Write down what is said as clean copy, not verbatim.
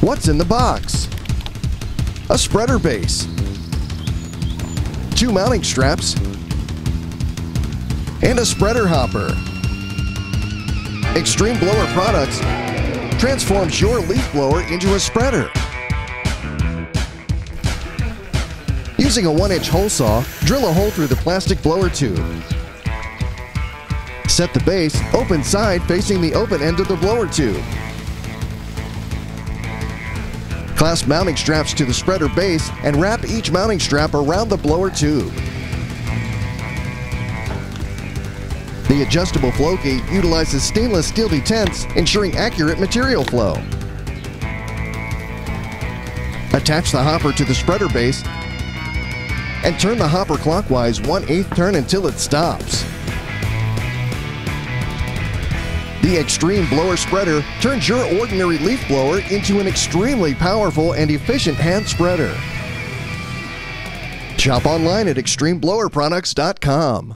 What's in the box? A spreader base, 2 mounting straps, and a spreader hopper. Extreme Blower Products transforms your leaf blower into a spreader. Using a 1-inch hole saw, drill a hole through the plastic blower tube. Set the base open side facing the open end of the blower tube. Clasp mounting straps to the spreader base and wrap each mounting strap around the blower tube. The adjustable flow gate utilizes stainless steel detents, ensuring accurate material flow. Attach the hopper to the spreader base and turn the hopper clockwise 1/8 turn until it stops. The Extreme Blower Spreader turns your ordinary leaf blower into an extremely powerful and efficient hand spreader. Shop online at extremeblowerproducts.com.